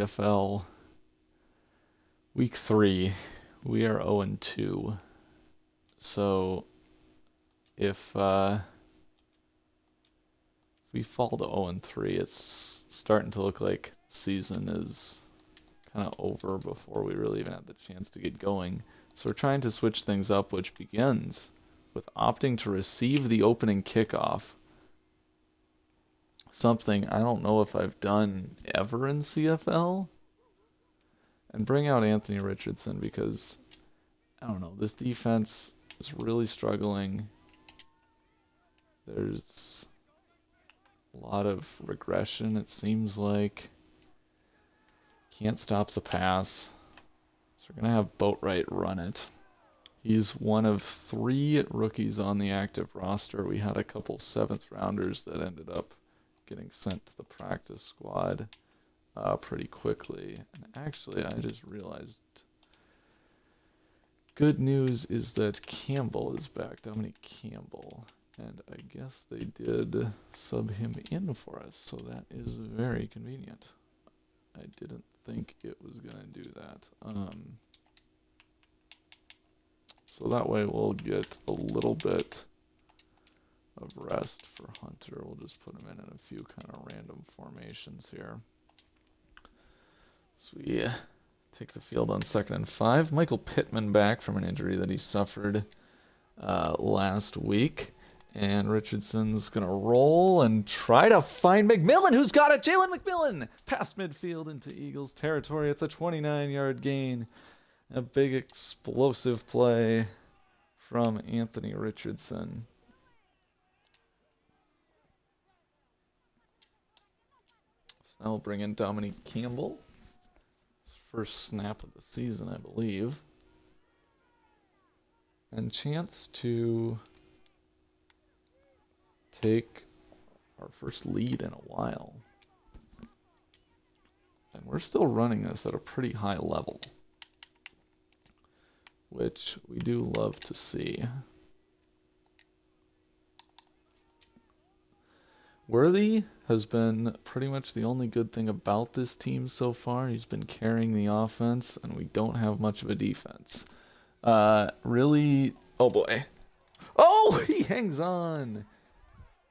CFL week 3. We are 0-2. So if we fall to 0-3, it's starting to look like season is kind of over before we really even have the chance to get going. So we're trying to switch things up, which begins with opting to receive the opening kickoff. Something I don't know if I've done ever in CFL. And bring out Anthony Richardson because, I don't know, this defense is really struggling. There's a lot of regression, it seems like. Can't stop the pass. So we're going to have Boatwright run it. He's one of 3 rookies on the active roster. We had a couple 7th rounders that ended up getting sent to the practice squad pretty quickly. And actually, I just realized good news is that Campbell is back, Dominic Campbell. And I guess they did sub him in for us, so that is very convenient. I didn't think it was going to do that. So that way we'll get a little bit of rest for Hunter. We'll just put him in a few kind of random formations here. So we take the field on 2nd and 5. Michael Pittman back from an injury that he suffered last week. And Richardson's going to roll and try to find McMillan, who's got it. Jalen McMillan past midfield into Eagles territory. It's a 29-yard gain. A big explosive play from Anthony Richardson. So now we'll bring in Dominic Campbell. His first snap of the season, I believe. And chance to take our first lead in a while. And we're still running this at a pretty high level, which we do love to see. Worthy has been pretty much the only good thing about this team so far. He's been carrying the offense, and we don't have much of a defense. Really, oh boy. Oh, he hangs on.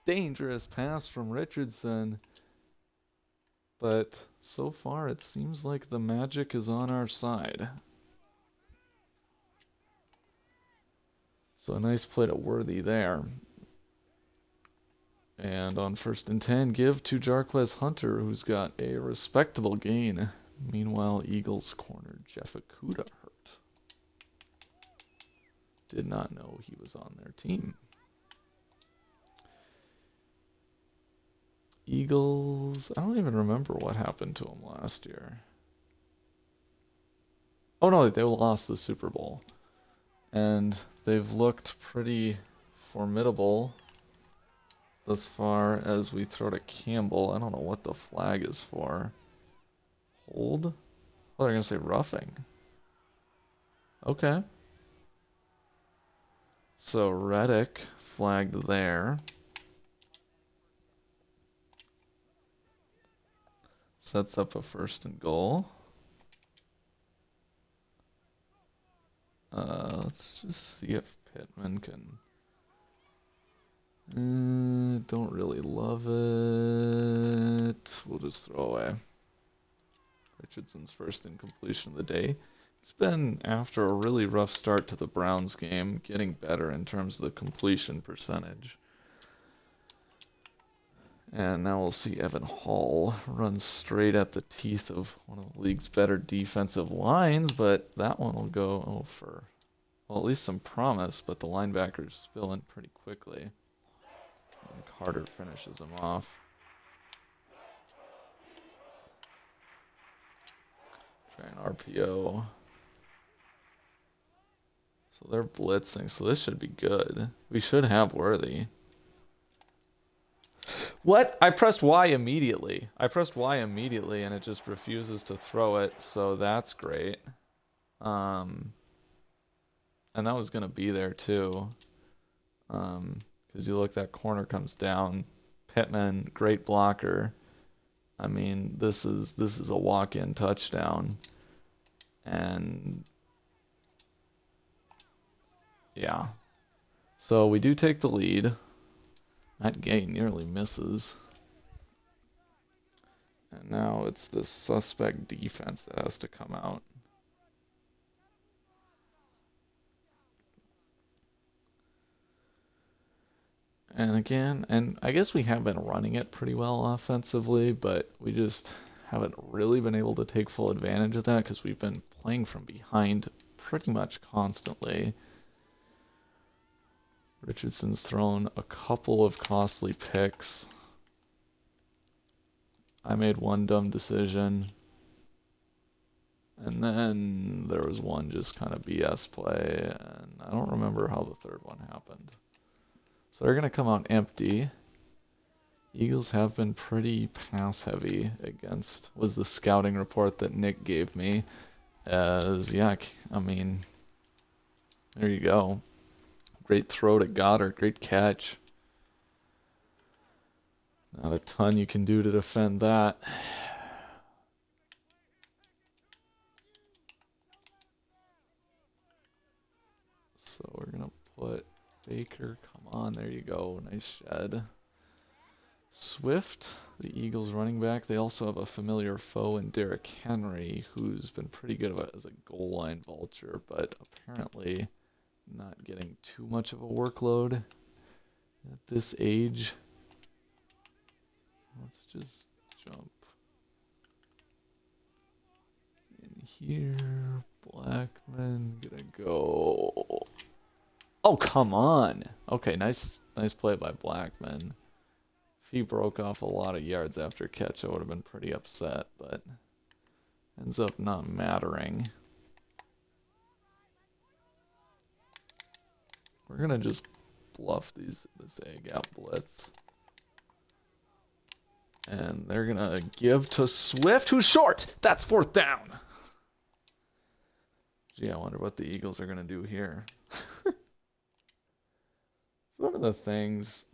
Dangerous pass from Richardson. But so far, it seems like the magic is on our side. So a nice play to Worthy there. And on 1st and 10, give to Jarquez Hunter, who's got a respectable gain. Meanwhile, Eagles corner Jeff Okuda hurt. Did not know he was on their team. Eagles, I don't even remember what happened to them last year. Oh no, they lost the Super Bowl. And they've looked pretty formidable thus far as we throw to Campbell. I don't know what the flag is for. Hold? Oh, they're going to say roughing. Okay. So Reddick flagged there. Sets up a 1st and goal. Let's just see if Pittman can... don't really love it. We'll just throw away. Richardson's first incompletion of the day. It's been, after a really rough start to the Browns game, getting better in terms of the completion percentage. And now we'll see Evan Hall run straight at the teeth of one of the league's better defensive lines, but that one will go for, well, at least some promise, but the linebackers spill in pretty quickly. And Carter finishes him off. Try an RPO. So they're blitzing, so this should be good. We should have Worthy. What? I pressed Y immediately. And it just refuses to throw it, so that's great. And that was going to be there too. Because you look, that corner comes down. Pittman, great blocker. I mean, this is a walk-in touchdown. And yeah. So we do take the lead. That Gay nearly misses. And now it's the suspect defense that has to come out. And again, and I guess we have been running it pretty well offensively, but we just haven't really been able to take full advantage of that because we've been playing from behind pretty much constantly. Richardson's thrown a couple of costly picks. I made one dumb decision. And then there was one just kind of BS play, and I don't remember how the third one happened. So they're going to come out empty. Eagles have been pretty pass heavy against, was the scouting report that Nick gave me. As, yeah, I mean, there you go. Great throw to Goddard, great catch. Not a ton you can do to defend that. So we're going to put Baker, come on, there you go, nice shed. Swift, the Eagles running back, they also have a familiar foe in Derrick Henry, who's been pretty good as a goal line vulture, but apparently not getting too much of a workload at this age. Let's just jump in here. Blackman gonna go. Oh, come on. Okay, nice play by Blackman. If he broke off a lot of yards after catch, I would have been pretty upset, but ends up not mattering. We're gonna just bluff this A-gap blitz. And they're gonna give to Swift, who's short. That's fourth down. Gee, I wonder what the Eagles are gonna do here. So one of the things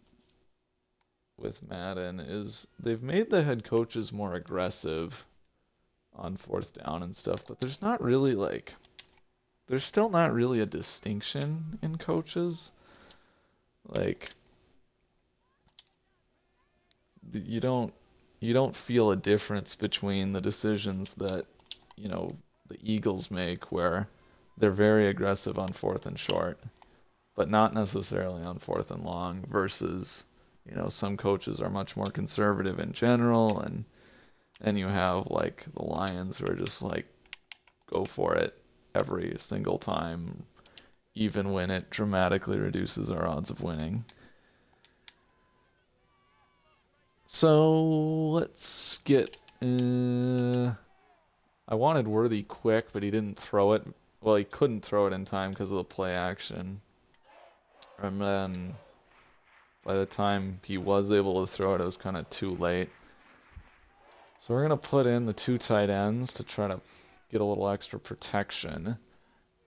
with Madden is they've made the head coaches more aggressive on fourth down and stuff, but there's still not really a distinction in coaches. Like, you don't feel a difference between the decisions that, the Eagles make, where they're very aggressive on fourth and short, but not necessarily on fourth and long, versus, some coaches are much more conservative in general, and you have like the Lions who are just like go for it every single time, even when it dramatically reduces our odds of winning. So let's get. I wanted Worthy quick, but he didn't throw it. Well, he couldn't throw it in time because of the play action. And then by the time he was able to throw it, it was kind of too late. So we're going to put in the two tight ends to try to get a little extra protection.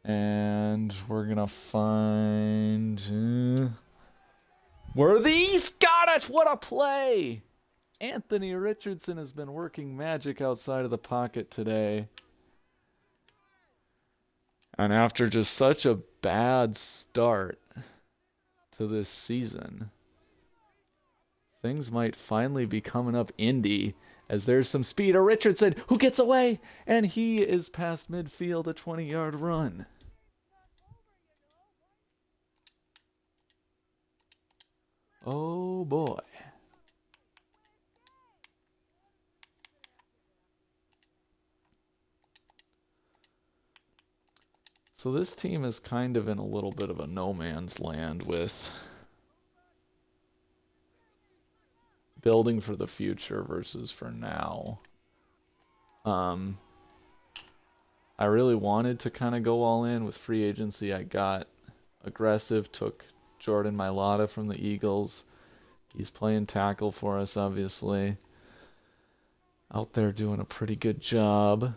And we're going to find... Worthy's got it! What a play! Anthony Richardson has been working magic outside of the pocket today. And after just such a bad start to this season, things might finally be coming up Indy, as there's some speed of Richardson, who gets away, and he is past midfield, a 20-yard run. Oh boy. So this team is kind of in a little bit of a no man's land with building for the future versus for now. I really wanted to kind of go all in with free agency. I got aggressive, took Jordan Mailata from the Eagles. He's playing tackle for us, obviously. Out there doing a pretty good job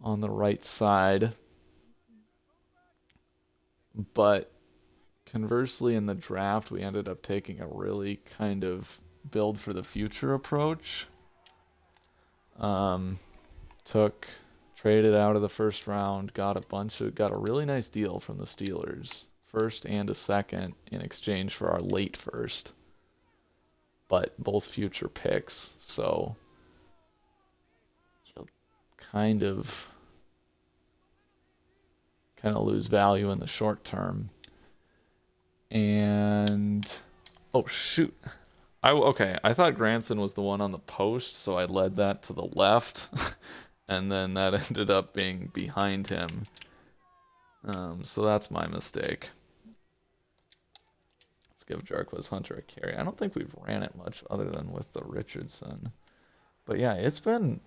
on the right side. But conversely, in the draft, we ended up taking a really kind of build for the future approach. Um, traded out of the first round, got a really nice deal from the Steelers, first and a second in exchange for our late first, but both future picks. So you'll kind of lose value in the short term. And oh shoot. I thought Granson was the one on the post, so I led that to the left, and then that ended up being behind him. So that's my mistake. Let's give Jarquez Hunter a carry. I don't think we've ran it much other than with the Richardson. But yeah,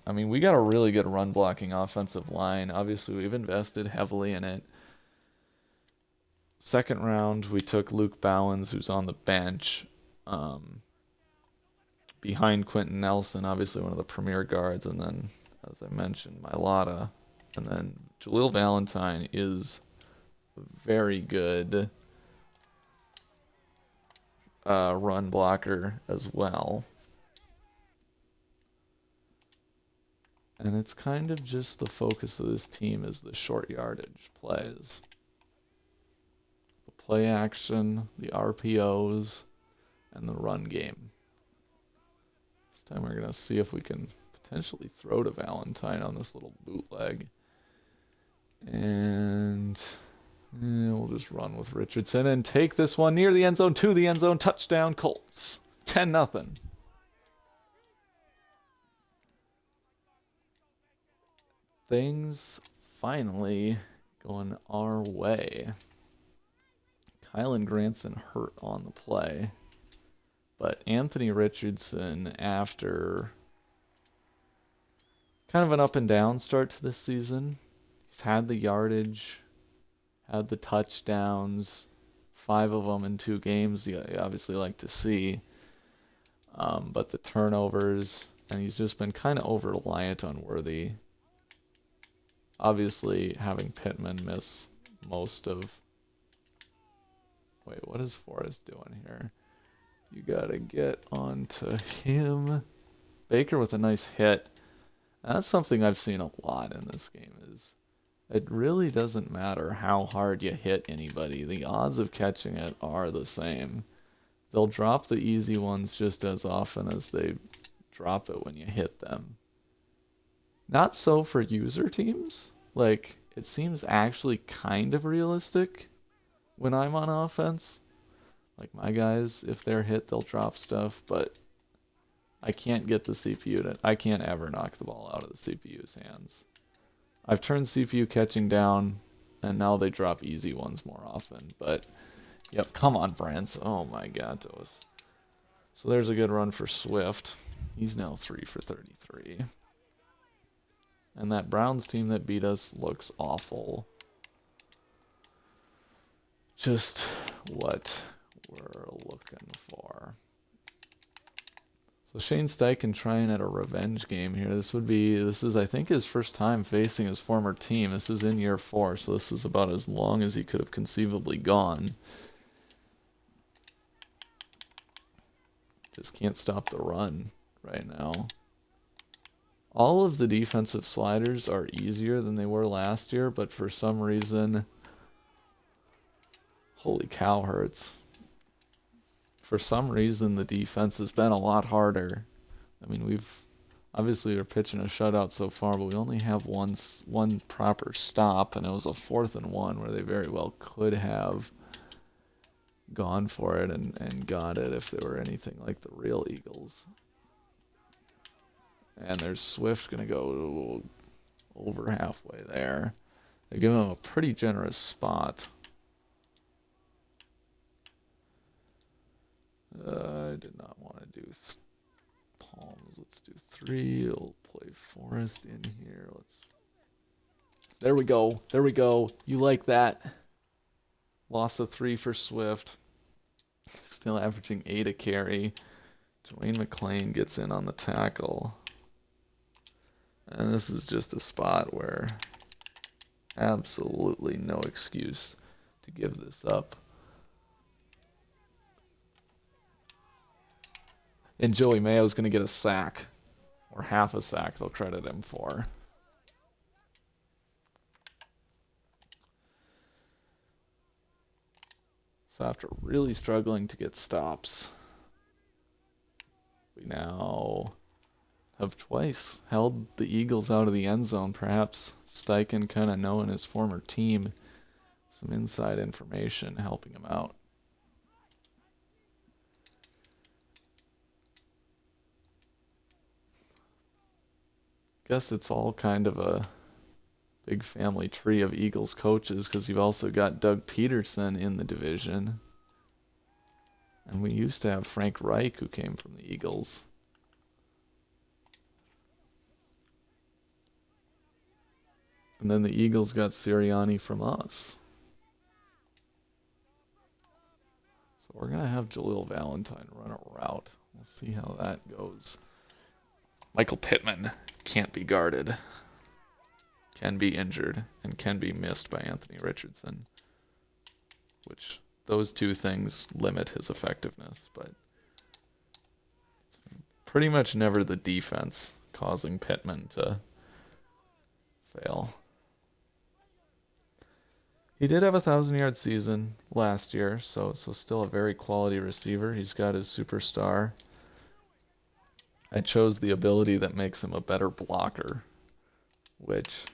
we got a really good run blocking offensive line. Obviously, we've invested heavily in it. Second round, we took Luke Bowens, who's on the bench, behind Quentin Nelson, obviously one of the premier guards, and then, as I mentioned, Mailata. And then Jaleel Valentine is very good run blocker as well. And it's kind of just the focus of this team is the short yardage plays. The play action, the RPOs, and the run game. This time we're going to see if we can potentially throw to Valentine on this little bootleg. And we'll just run with Richardson and take this one near the end zone, to the end zone. Touchdown, Colts. 10-0. Things finally going our way. Kylan Granson hurt on the play. But Anthony Richardson, after kind of an up and down start to this season, he's had the yardage, had the touchdowns, 5 of them in 2 games. You obviously like to see. But the turnovers, and he's just been kind of over-reliant on Worthy. Obviously, having Pittman miss most of... Wait, what is Forrest doing here? You gotta get onto him. Baker with a nice hit. That's something I've seen a lot in this game, is it really doesn't matter how hard you hit anybody. The odds of catching it are the same. They'll drop the easy ones just as often as they drop it when you hit them. Not so for user teams. Like, it seems actually kind of realistic when I'm on offense. Like, my guys, if they're hit, they'll drop stuff, but I can't get the CPU to... I can't ever knock the ball out of the CPU's hands. I've turned CPU catching down, and now they drop easy ones more often, but... Yep, come on, Brents. Oh my god, those. So there's a good run for Swift. He's now 3 for 33. And that Browns team that beat us looks awful. Just what we're looking for. So Shane Steichen trying at a revenge game here. This is I think his first time facing his former team. This is in year 4, so this is about as long as he could have conceivably gone. Just can't stop the run right now. All of the defensive sliders are easier than they were last year, but for some reason, holy cow, hurts. For some reason, the defense has been a lot harder. I mean, we're pitching a shutout so far, but we only have one proper stop, and it was a 4th and 1 where they very well could have gone for it and got it if they were anything like the real Eagles. And there's Swift going to go over halfway there. They give him a pretty generous spot. I did not want to do palms. Let's do 3. We'll play Forrest in here. There we go. There we go. You like that? Lost a 3 for Swift. Still averaging 8 a carry. Dwayne McClain gets in on the tackle. And this is just a spot where absolutely no excuse to give this up. And Joey Mayo's going to get a sack. or half a sack they'll credit him for. So after really struggling to get stops, we now have twice held the Eagles out of the end zone. Perhaps Steichen, kind of knowing his former team, some inside information helping him out. Guess it's all kind of a big family tree of Eagles coaches, because you've also got Doug Peterson in the division. And we used to have Frank Reich, who came from the Eagles. And then the Eagles got Sirianni from us. So we're going to have Jaleel Valentine run a route. We'll see how that goes. Michael Pittman can't be guarded, can be injured, and can be missed by Anthony Richardson, which those two things limit his effectiveness, but it's pretty much never the defense causing Pittman to fail. He did have a 1,000-yard season last year, so still a very quality receiver. He's got his superstar. I chose the ability that makes him a better blocker, which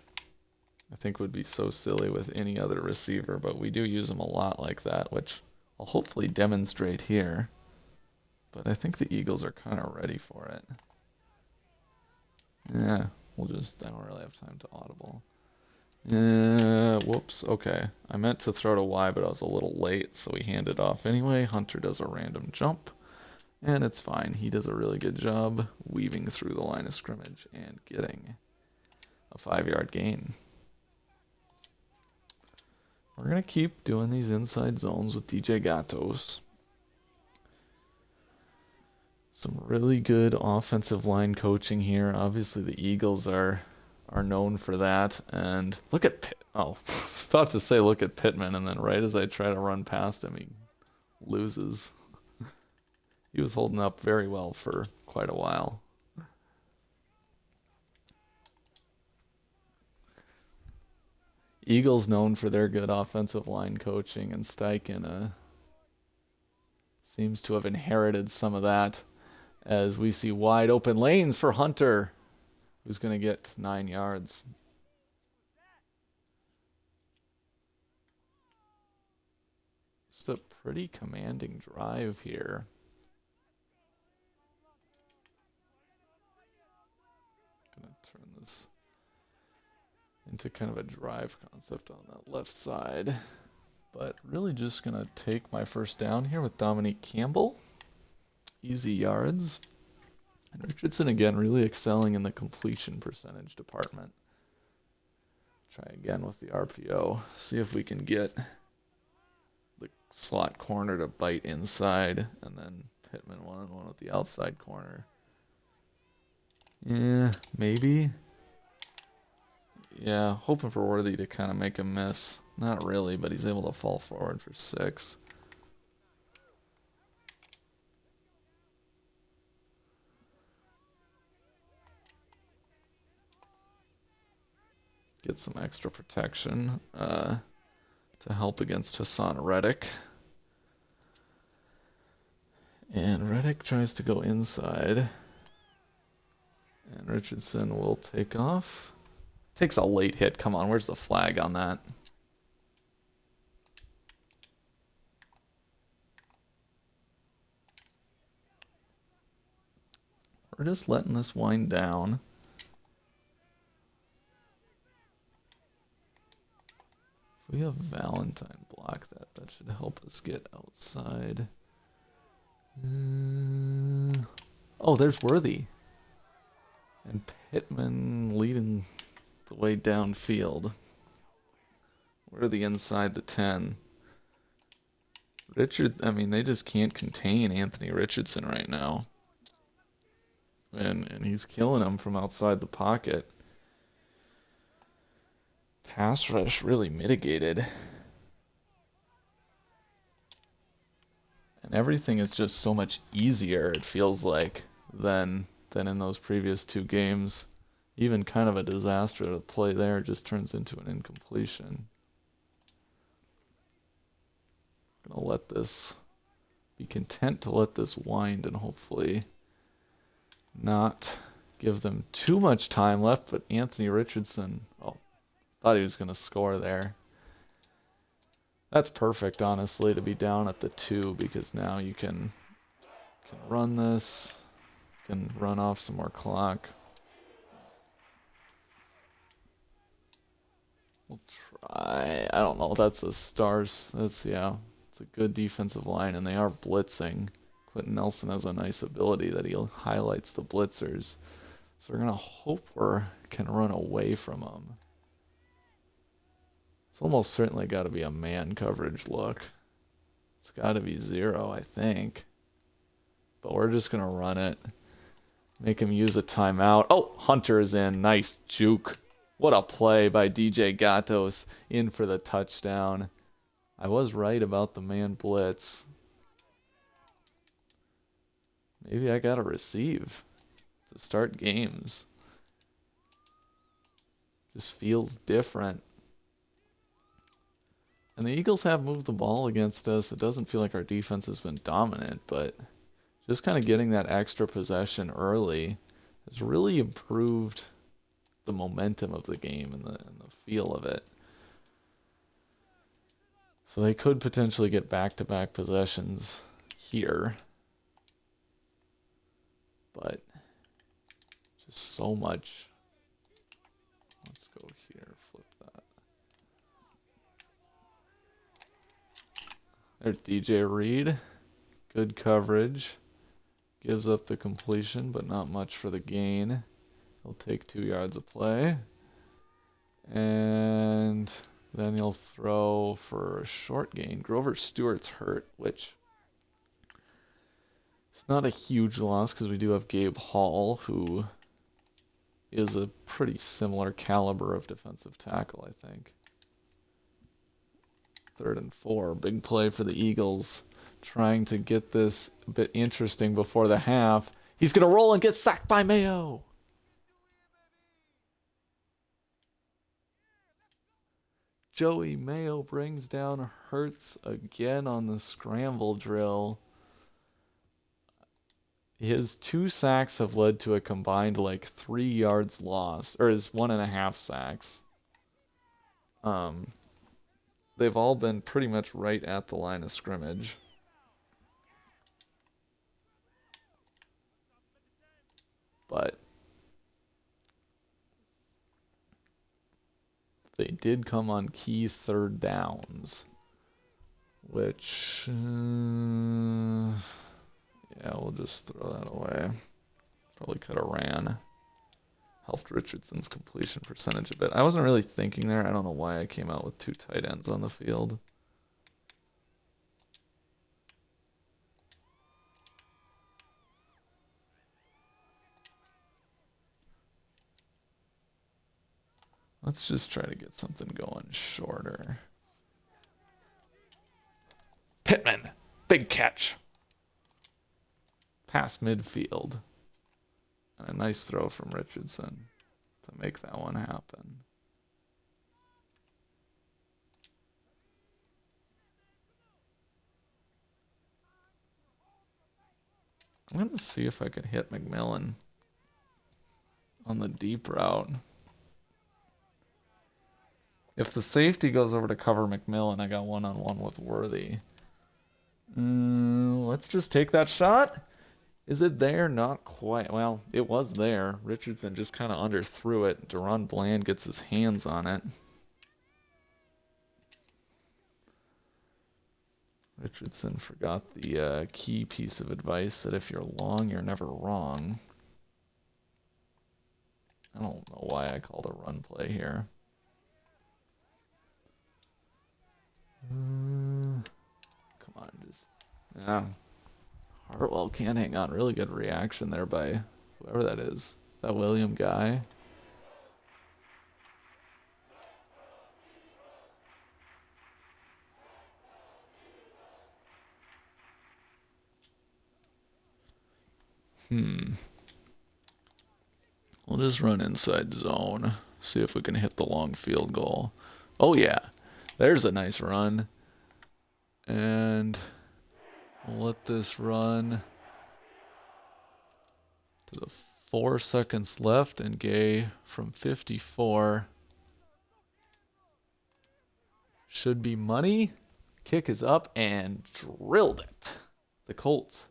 I think would be so silly with any other receiver, but we do use him a lot like that, which I'll hopefully demonstrate here. But I think the Eagles are kind of ready for it. Yeah, I don't really have time to audible. Whoops, okay. I meant to throw to Y, but I was a little late, so we hand it off anyway. Hunter does a random jump, and it's fine. He does a really good job weaving through the line of scrimmage and getting a 5-yard gain. We're going to keep doing these inside zones with DJ Gatos. Some really good offensive line coaching here. Obviously, the Eagles are known for that. And look at Pitt. Oh, I was about to say look at Pittman, and then right as I try to run past him, he loses. He was holding up very well for quite a while. Eagles known for their good offensive line coaching, and Steichen seems to have inherited some of that, as we see wide open lanes for Hunter, who's going to get 9 yards. Just a pretty commanding drive here. Going to turn this into kind of a drive concept on that left side. But really just going to take my first down here with Dominique Campbell. Easy yards. And Richardson again really excelling in the completion percentage department. Try again with the RPO. See if we can get the slot corner to bite inside, and then Pittman 1-on-1 with the outside corner. Yeah, maybe. Yeah, hoping for Worthy to kind of make a miss. Not really, but he's able to fall forward for 6. Get some extra protection to help against Hassan Reddick. And Reddick tries to go inside. And Richardson will take off. Takes a late hit. Come on, where's the flag on that? We're just letting this wind down. If we have Valentine block that should help us get outside. Oh, there's Worthy. And Pittman leading the way downfield. Worthy inside the 10. They just can't contain Anthony Richardson right now. And he's killing him from outside the pocket. Pass rush really mitigated. And everything is just so much easier, it feels like, than than in those previous two games. Even kind of a disaster to play there just turns into an incompletion. I'm gonna let this be content to let this wind and hopefully not give them too much time left, but Anthony Richardson, oh, thought he was gonna score there. That's perfect, honestly, to be down at the 2 because now you can run this, can run off some more clock. We'll try. I don't know. That's a stars. That's, yeah, it's a good defensive line, and they are blitzing. Quentin Nelson has a nice ability that he highlights the blitzers. So we're going to hope we can run away from them. It's almost certainly got to be a man coverage look. It's got to be 0, I think. But we're just going to run it. Make him use a timeout. Oh, Hunter is in. Nice juke. What a play by DJ Gatos, in for the touchdown. I was right about the man blitz. Maybe I got to receive to start games. Just feels different. And the Eagles have moved the ball against us. It doesn't feel like our defense has been dominant, but just kind of getting that extra possession early has really improved the momentum of the game and the feel of it. So they could potentially get back-to-back possessions here. But just so much. Let's go here, flip that. There's DJ Reed. Good coverage. Gives up the completion, but not much for the gain. He'll take 2 yards of play. And then he'll throw for a short gain. Grover Stewart's hurt, which it's not a huge loss because we do have Gabe Hall, who is a pretty similar caliber of defensive tackle, I think. 3rd and 4. Big play for the Eagles. Trying to get this a bit interesting before the half. He's going to roll and get sacked by Mayo. Joey Mayo brings down Hurts again on the scramble drill. His 2 sacks have led to a combined 3 yards loss, or his 1.5 sacks. They've all been pretty much right at the line of scrimmage. But they did come on key 3rd downs, which, yeah, we'll just throw that away. Probably could have ran. Helped Richardson's completion percentage a bit. I wasn't really thinking there. I don't know why I came out with 2 tight ends on the field. Let's just try to get something going shorter. Pittman, big catch. Past midfield. And a nice throw from Richardson to make that one happen. I'm going to see if I can hit McMillan on the deep route. If the safety goes over to cover McMillan, I got one-on-one with Worthy. Let's just take that shot. Is it there? Not quite. Well, it was there. Richardson just kind of underthrew it. Deron Bland gets his hands on it. Richardson forgot the key piece of advice that if you're long, you're never wrong. I don't know why I called a run play here. Come on, just... Yeah. Hartwell can't hang on. Really good reaction there by whoever that is. That William guy. We'll just run inside zone. See if we can hit the long field goal. Oh yeah, there's a nice run. And we'll let this run to the 4 seconds left, and Gay from 54 should be money. Kick is up and drilled it. The Colts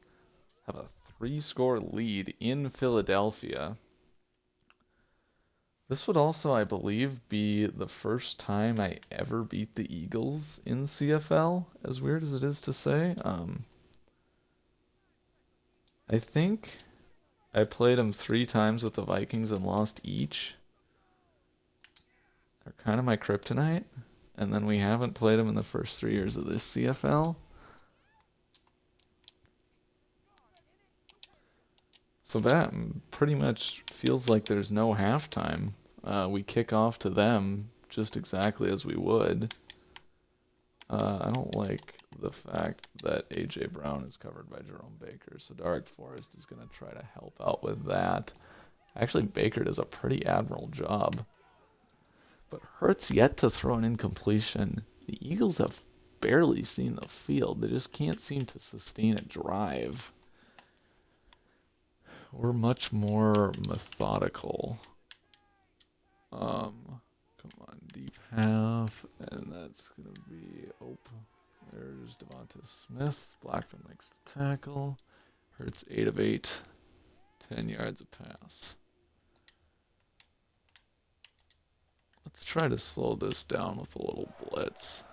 have a 3-score lead in Philadelphia. This would also, I believe, be the first time I ever beat the Eagles in CFL, as weird as it is to say. I think I played them 3 times with the Vikings and lost each. They're kind of my kryptonite. And then we haven't played them in the first 3 years of this CFL. So that pretty much feels like there's no halftime. We kick off to them just exactly as we would. I don't like the fact that A.J. Brown is covered by Jerome Baker, so Dark Forest is going to try to help out with that. Actually, Baker does a pretty admirable job. But Hurts yet to throw an incompletion. The Eagles have barely seen the field. They just can't seem to sustain a drive. We're much more methodical. Come on, deep half, and that's gonna be open. There's Devonta Smith. Blackman makes the tackle. Hurts 8 of 8, 10 yards a pass. Let's try to slow this down with a little blitz.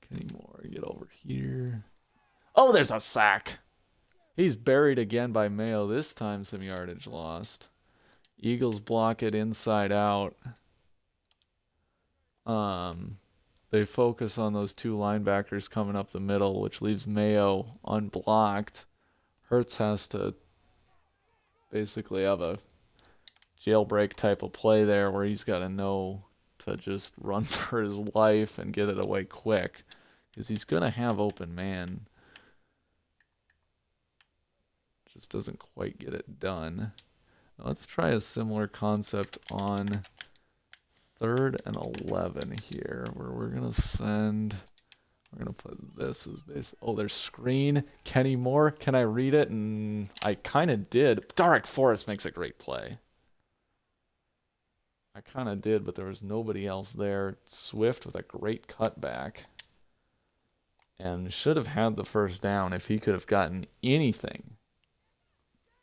Kenny Moore, get over here. Oh, there's a sack. He's buried again by Mayo. This time some yardage lost. Eagles block it inside out. They focus on those 2 linebackers coming up the middle, which leaves Mayo unblocked. Hurts has to basically have a jailbreak type of play there where he's got to know to just run for his life and get it away quick, because he's going to have open man. Just doesn't quite get it done. Now let's try a similar concept on 3rd and 11 here, where we're going to put this as base. Oh, there's screen. Kenny Moore. Can I read it? And I kind of did. Dark Forest makes a great play. I kind of did, but there was nobody else there. Swift with a great cutback. And should have had the first down if he could have gotten anything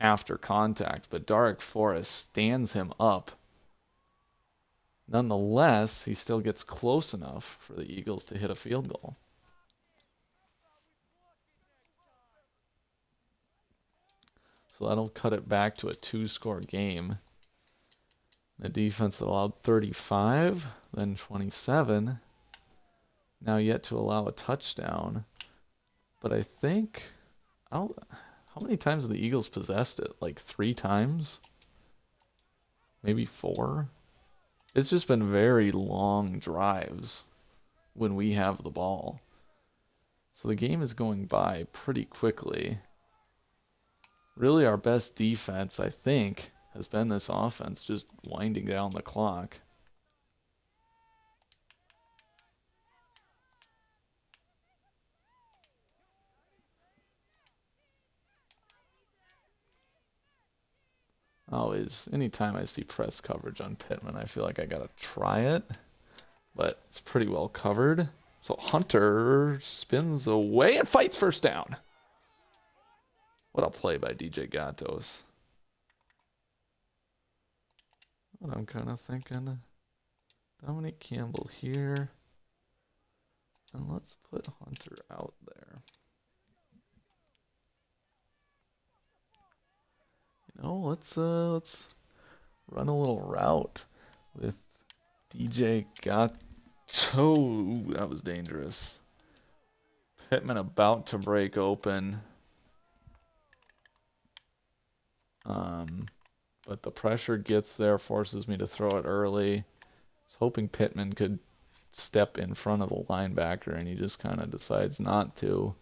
after contact. But Dark Forest stands him up. Nonetheless, he still gets close enough for the Eagles to hit a field goal. So that'll cut it back to a 2-score game. The defense allowed 35, then 27. Now yet to allow a touchdown. But I think, how many times have the Eagles possessed it? Like 3 times? Maybe 4? It's just been very long drives when we have the ball. So the game is going by pretty quickly. Really, our best defense, I think, has been this offense just winding down the clock. Always, anytime I see press coverage on Pittman, I feel like I gotta try it. But it's pretty well covered. So Hunter spins away and fights first down. What a play by DJ Gatos. What I'm kind of thinking, Dominic Campbell here. And let's put Hunter out there. You know, let's run a little route with DJ Gato. Ooh, that was dangerous. Pittman about to break open. But the pressure gets there, forces me to throw it early. I was hoping Pittman could step in front of the linebacker, and he just kind of decides not to.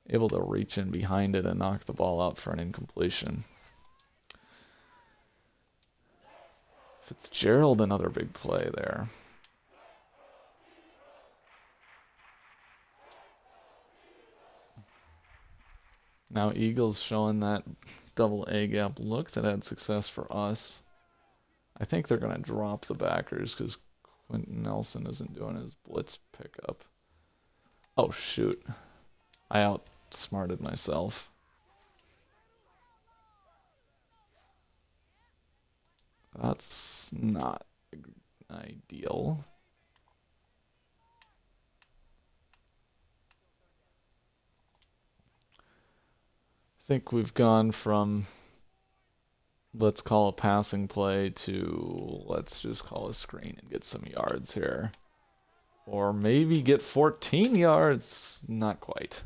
Able to reach in behind it and knock the ball out for an incompletion. Fitzgerald, another big play there. Now Eagles showing that double A gap look that had success for us. I think they're going to drop the backers because Quentin Nelson isn't doing his blitz pickup. Oh, shoot. I outsmarted myself. That's not ideal. I think we've gone from let's call a passing play to let's just call a screen and get some yards here. Or maybe get 14 yards. Not quite.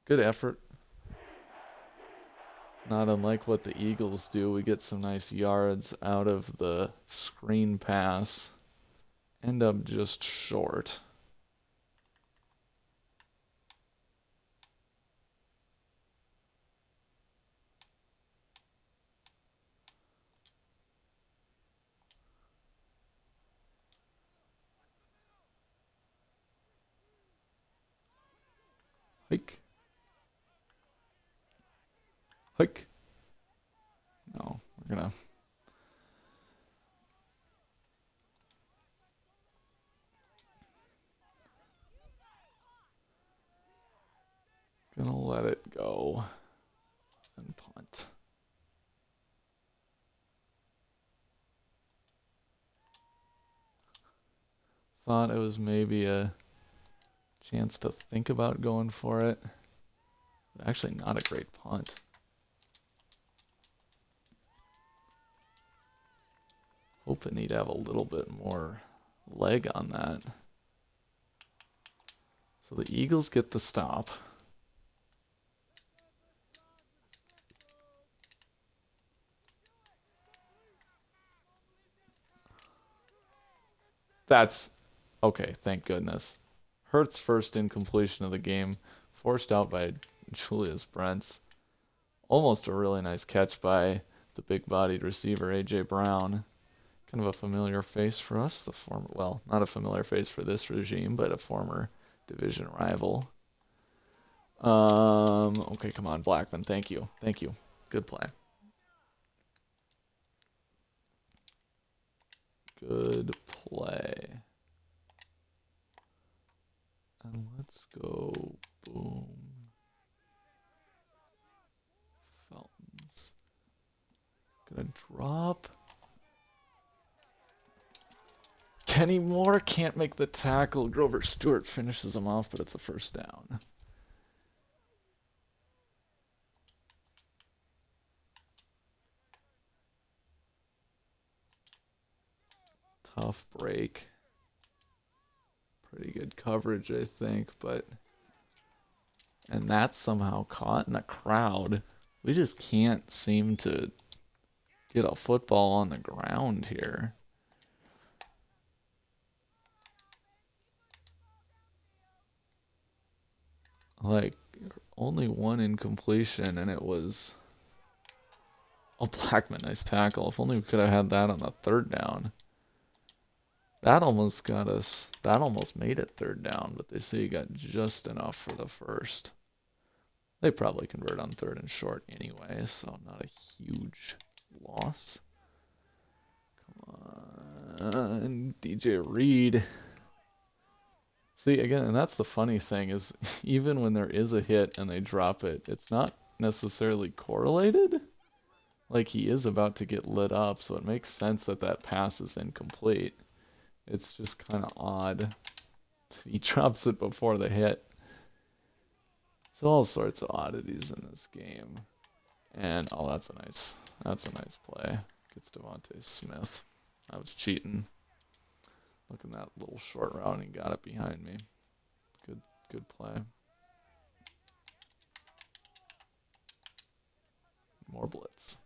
Good effort. Not unlike what the Eagles do. We get some nice yards out of the screen pass. End up just short. Hike. Hike. No, we're gonna let it go and punt. Thought it was maybe a chance to think about going for it. But actually not a great punt. Hoping he'd have a little bit more leg on that. So the Eagles get the stop. That's okay, thank goodness. Hurts' first incompletion of the game, forced out by Julius Brents. Almost a really nice catch by the big-bodied receiver, A.J. Brown. Kind of a familiar face for us. Well, not a familiar face for this regime, but a former division rival. Okay, come on, Blackman. Thank you. Thank you. Good play. Good play. And let's go. Boom. Falcons. Gonna drop. Kenny Moore can't make the tackle. Grover Stewart finishes him off, but it's a first down. Tough break. Pretty good coverage, I think, but... And that's somehow caught in a crowd. We just can't seem to get a football on the ground here. Like, only one incompletion, and it was... Oh, Blackman, nice tackle. If only we could have had that on the third down. That almost got us... That almost made it third down, but they say you got just enough for the first. They probably convert on third and short anyway, so not a huge loss. Come on, DJ Reed. See, again, and that's the funny thing is even when there is a hit and they drop it, it's not necessarily correlated. Like, he is about to get lit up, so it makes sense that that pass is incomplete. It's just kind of odd. He drops it before the hit. So all sorts of oddities in this game. And, oh, that's a nice play. Gets Devontae Smith. I was cheating. Look at that little short route, and he got it behind me. Good play. More blitz.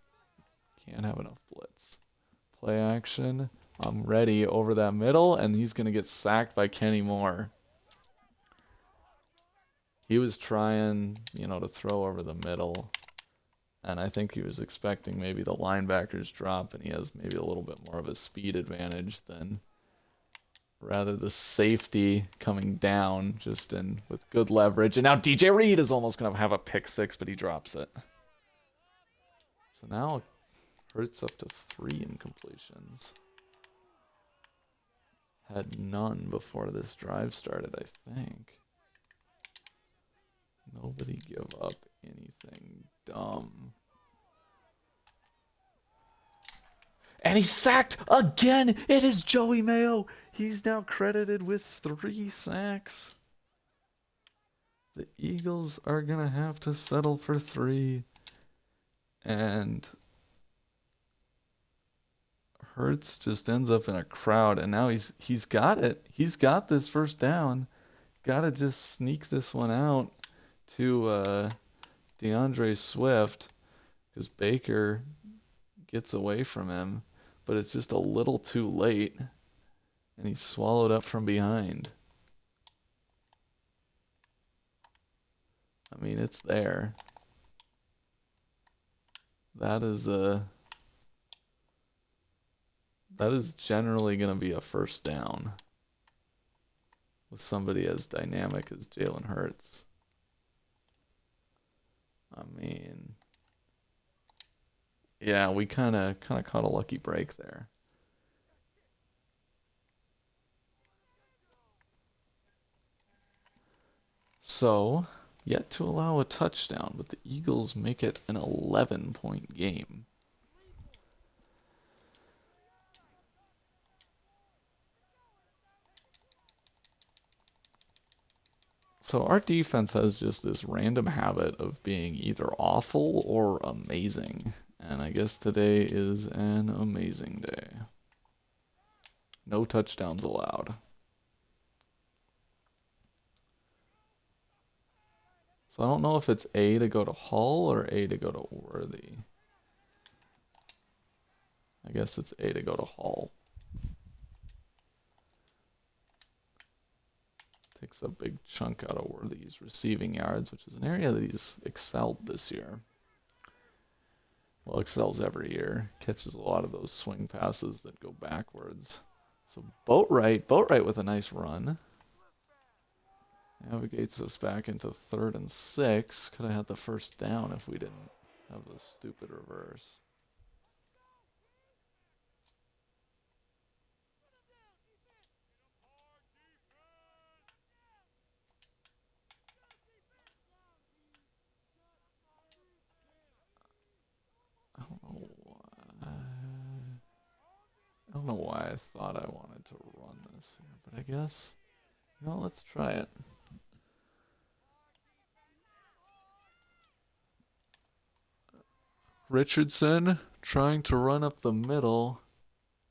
Can't have enough blitz. Play action. I'm ready over that middle, and he's going to get sacked by Kenny Moore. He was trying, to throw over the middle, and I think he was expecting maybe the linebackers drop, and he has maybe a little bit more of a speed advantage than rather the safety coming down just in with good leverage. And now DJ Reed is almost going to have a pick six, but he drops it. So now Hurts up to 3 incompletions. Had none before this drive started, I think. Nobody give up anything dumb. And he's sacked again. It is Joey Mayo. He's now credited with 3 sacks. The Eagles are going to have to settle for 3. And Hurts just ends up in a crowd, and now he's got it. He's got this first down. Got to just sneak this one out to DeAndre Swift, because Baker gets away from him, but it's just a little too late, and he's swallowed up from behind. I mean, it's there. That is generally going to be a first down with somebody as dynamic as Jalen Hurts. I mean, yeah, we kind of caught a lucky break there. So, yet to allow a touchdown, but the Eagles make it an 11-point game. So our defense has just this random habit of being either awful or amazing. And I guess today is an amazing day. No touchdowns allowed. So I don't know if it's A to go to Hull or A to go to Worthy. I guess it's A to go to Hull. Takes a big chunk out of Worthy's receiving yards, which is an area that he's excelled this year. Well, excels every year. Catches a lot of those swing passes that go backwards. So Boatwright with a nice run. Navigates us back into 3rd and 6. Could have had the first down if we didn't have the stupid reverse. I don't know why I thought I wanted to run this here, but I guess, let's try it. Richardson trying to run up the middle,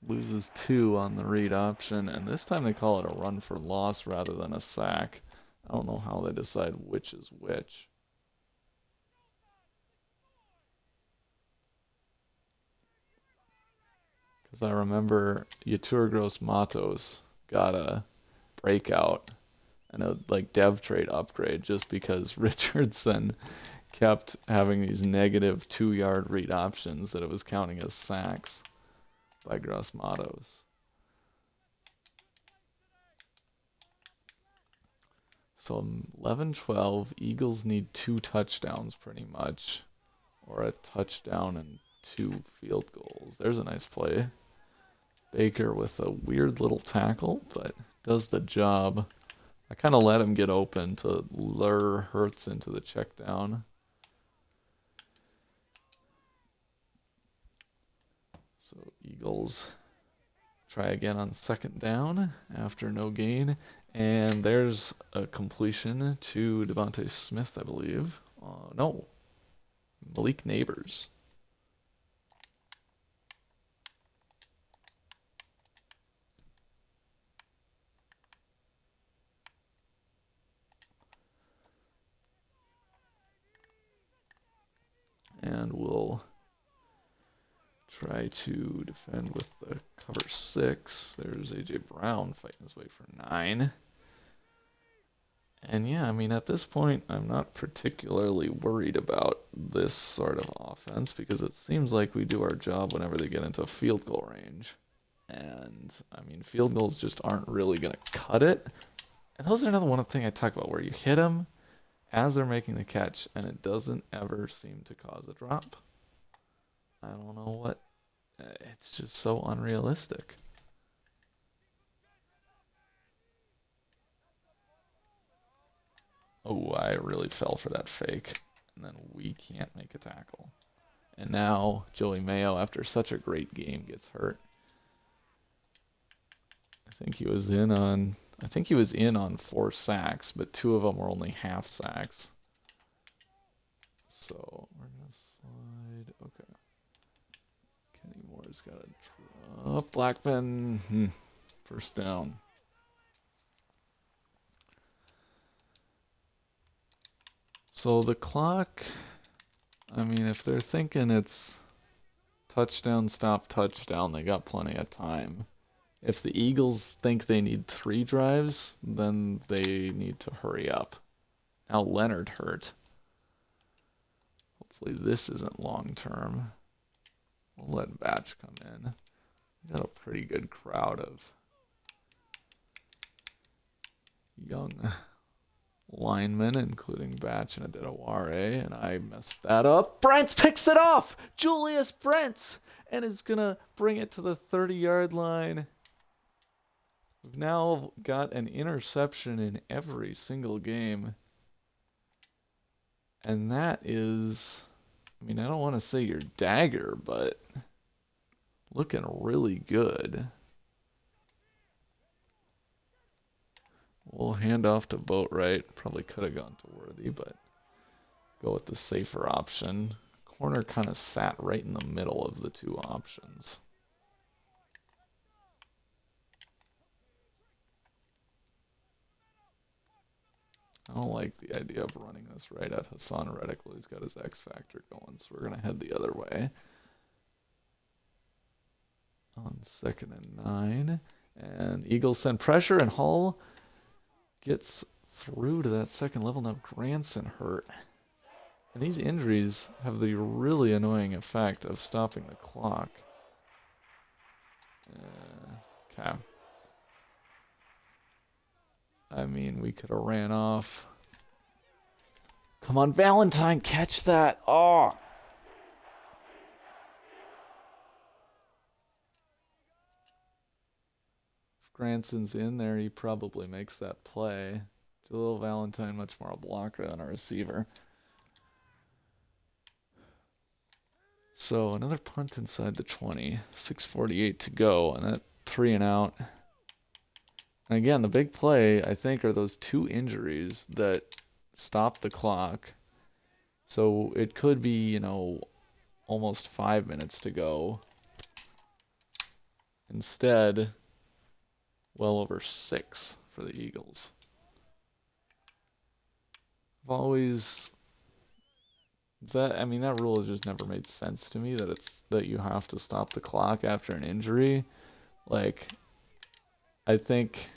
loses 2 on the read option, and this time they call it a run for loss rather than a sack. I don't know how they decide which is which. Because I remember Yetur Gross Matos got a breakout and a dev trade upgrade just because Richardson kept having these negative 2-yard read options that it was counting as sacks by Gross Matos. So 11-12, Eagles need 2 touchdowns pretty much, or a touchdown and 2 field goals. There's a nice play. Baker with a weird little tackle, but does the job. I kind of let him get open to lure Hurts into the check down. So Eagles try again on 2nd down after no gain. And there's a completion to Devontae Smith, I believe. No, Malik Neighbors. And we'll try to defend with the cover 6. There's A.J. Brown fighting his way for 9. And yeah, I mean, at this point, I'm not particularly worried about this sort of offense because it seems like we do our job whenever they get into field goal range. And, I mean, field goals just aren't really going to cut it. And those are another one thing I talk about where you hit them as they're making the catch, and it doesn't ever seem to cause a drop. I don't know what. It's just so unrealistic. Oh, I really fell for that fake. And then we can't make a tackle. And now Joey Mayo, after such a great game, gets hurt. I think he was in on 4 sacks, but 2 of them were only half sacks. So we're gonna slide. Okay. Kenny Moore's got a drop. Blackman. First down. So the clock, I mean, if they're thinking it's touchdown, stop, touchdown, they got plenty of time. If the Eagles think they need 3 drives, then they need to hurry up. Now Leonard hurt. Hopefully this isn't long term. We'll let Batch come in. We got a pretty good crowd of young linemen, including Batch and Adedaware, and I messed that up. Brents picks it off! Julius Brents! And is going to bring it to the 30-yard line. We've now got an interception in every single game. And that is, I mean, I don't want to say your dagger, but looking really good. We'll hand off to Boatwright. Probably could have gone to Worthy, but go with the safer option. Corner kind of sat right in the middle of the 2 options. I don't like the idea of running this right at Hassan Reddick while he's got his X Factor going, so we're going to head the other way. On 2nd and 9. And Eagles send pressure, and Hall gets through to that second level. Now Granson hurt. And these injuries have the really annoying effect of stopping the clock. Okay. I mean, we could have ran off. Come on, Valentine, catch that. Oh. If Granson's in there, he probably makes that play. Jalil Valentine, much more a blocker than a receiver. So another punt inside the 20. 6:48 to go, and that 3 and out. And again, the big play, I think, are those 2 injuries that stop the clock. So it could be, almost 5 minutes to go. Instead, well over 6 for the Eagles. I've always... that rule has just never made sense to me, that you have to stop the clock after an injury. Like, you'd think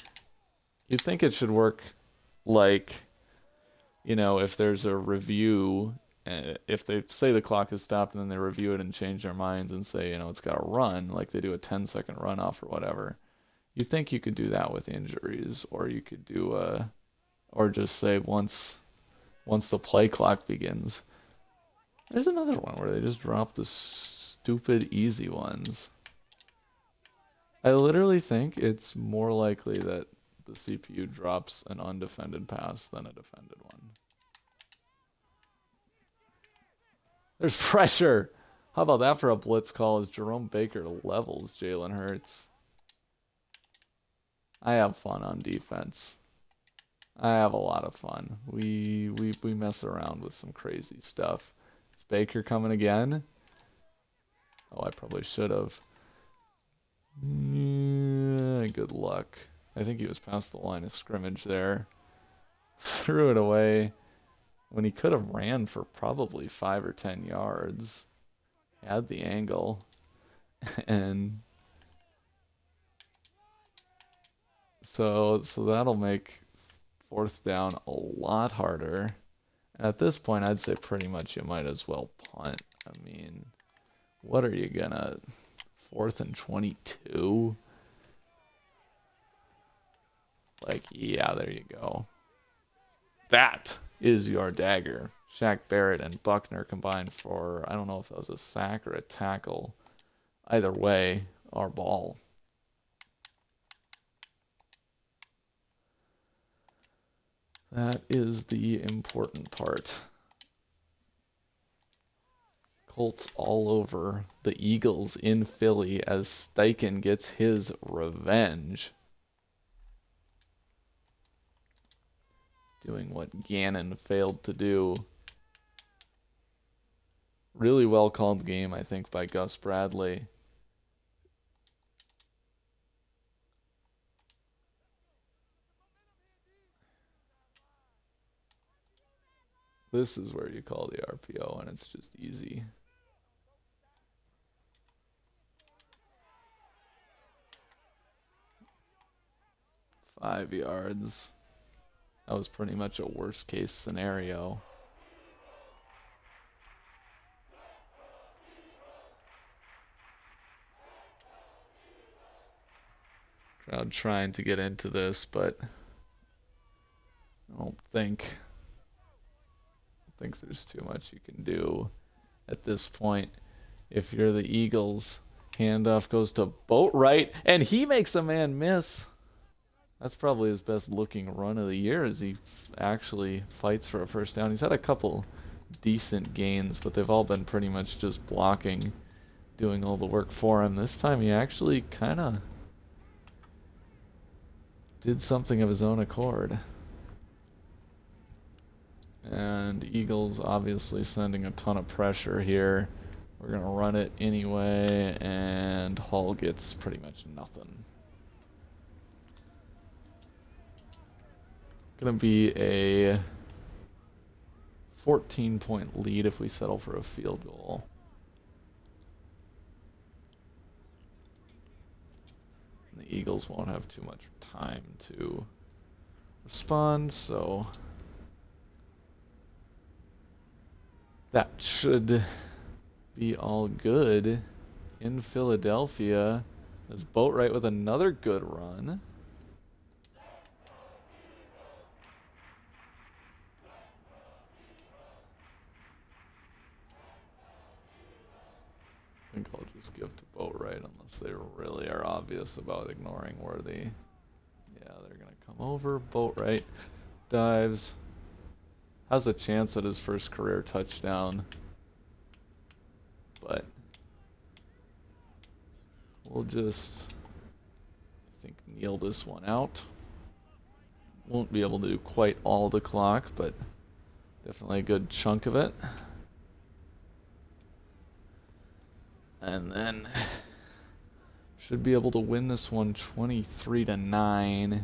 it should work like, if there's a review, if they say the clock is stopped and then they review it and change their minds and say, it's got to run, like they do a 10-second runoff or whatever. You'd think you could do that with injuries, or you could do or just say once the play clock begins. There's another one where they just drop the stupid easy ones. I literally think it's more likely that the CPU drops an undefended pass than a defended one. There's pressure. How about that for a blitz call as Jerome Baker levels Jalen Hurts? I have fun on defense. I have a lot of fun. We mess around with some crazy stuff. Is Baker coming again? Oh, I probably should have. Yeah, good luck. I think he was past the line of scrimmage there. Threw it away when he could have ran for probably 5 or 10 yards. Had the angle. And so that'll make fourth down a lot harder. And at this point, I'd say pretty much you might as well punt. I mean, what are you gonna, 4th and 22? Like, yeah, there you go. That is your dagger. Shaq Barrett and Buckner combined for, I don't know if that was a sack or a tackle. Either way, our ball. That is the important part. Colts all over the Eagles in Philly as Steichen gets his revenge. Doing what Gannon failed to do. Really well called game, I think, by Gus Bradley. This is where you call the RPO, and it's just easy. Five yards. That was pretty much a worst case scenario. Crowd trying to get into this, but I don't think there's too much you can do at this point. If you're the Eagles, handoff goes to Boatwright, and he makes a man miss. That's probably his best looking run of the year as he actually fights for a first down. He's had a couple decent gains, but they've all been pretty much just blocking, doing all the work for him. This time he actually kind of did something of his own accord. And Eagles obviously sending a ton of pressure here. We're going to run it anyway, and Hall gets pretty much nothing. Going to be a 14-point lead if we settle for a field goal. And the Eagles won't have too much time to respond, so that should be all good in Philadelphia. There's Boatwright with another good run. I think I'll just give to Boatwright unless they really are obvious about ignoring Worthy. Yeah, they're going to come over. Boatwright dives. Has a chance at his first career touchdown. But we'll just, I think, kneel this one out. Won't be able to do quite all the clock, but definitely a good chunk of it. And then should be able to win this one 23-9.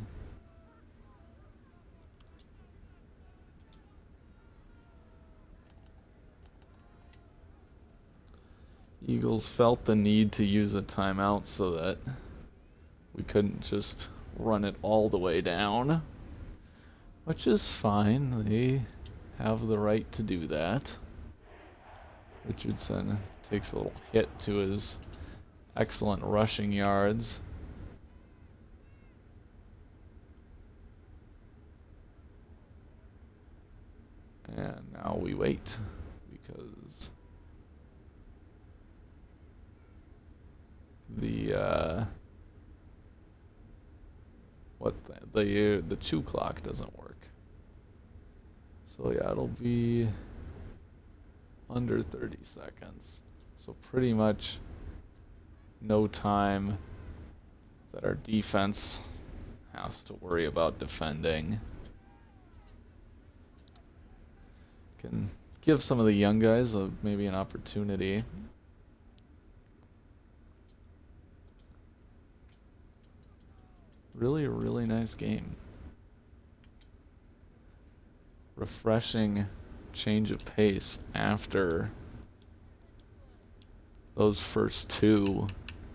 Eagles felt the need to use a timeout so that we couldn't just run it all the way down, which is fine. They have the right to do that. Richardson takes a little hit to his excellent rushing yards. And now we wait because the chew clock doesn't work. So yeah, it'll be under 30 seconds. So pretty much no time that our defense has to worry about defending. Can give some of the young guys maybe an opportunity. Really, really nice game. Refreshing change of pace after those first two.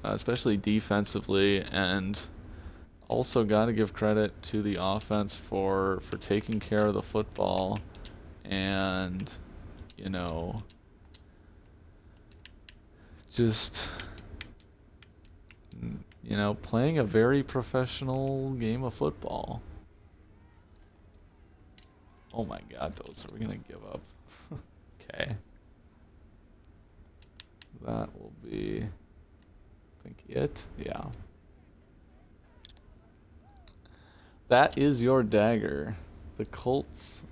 especially defensively, and also got to give credit to the offense for taking care of the football and, you know, just, playing a very professional game of football. Oh my God, those are we gonna give up? Okay. That will be, I think, it. Yeah. That is your dagger. The Colts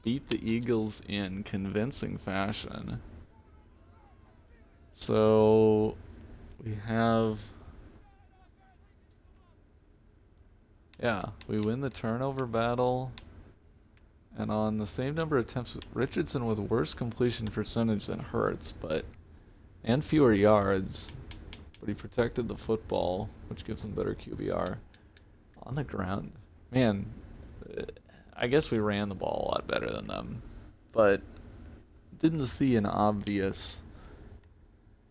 beat the Eagles in convincing fashion. So we have, yeah, we win the turnover battle. And on the same number of attempts, Richardson with worse completion percentage than Hurts, and fewer yards, but he protected the football, which gives him better QBR. On the ground, man, I guess we ran the ball a lot better than them, but didn't see an obvious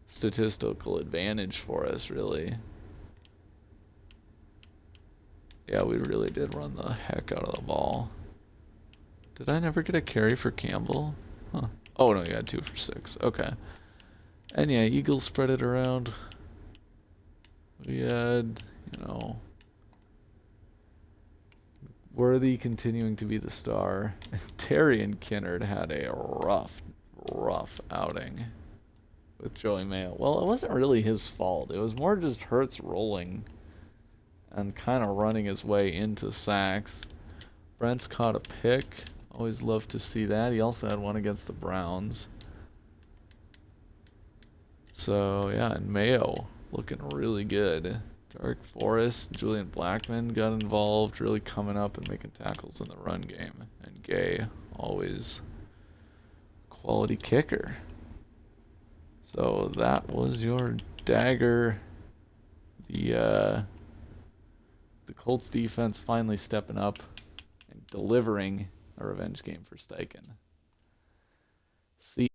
statistical advantage for us, really. Yeah, we really did run the heck out of the ball. Did I never get a carry for Campbell? Huh. Oh, no, you got 2 for 6. Okay. And yeah, Eagles spread it around. We had, Worthy continuing to be the star. And Terry and Kinnard had a rough outing with Joey Mayo. Well, it wasn't really his fault. It was more just Hurts rolling and kind of running his way into sacks. Brent's caught a pick. Always love to see that. He also had one against the Browns. So, yeah, and Mayo looking really good. Dark Forest, Julian Blackman got involved, really coming up and making tackles in the run game. And Gay, always quality kicker. So that was your dagger. The Colts defense finally stepping up and delivering a revenge game for Steichen. See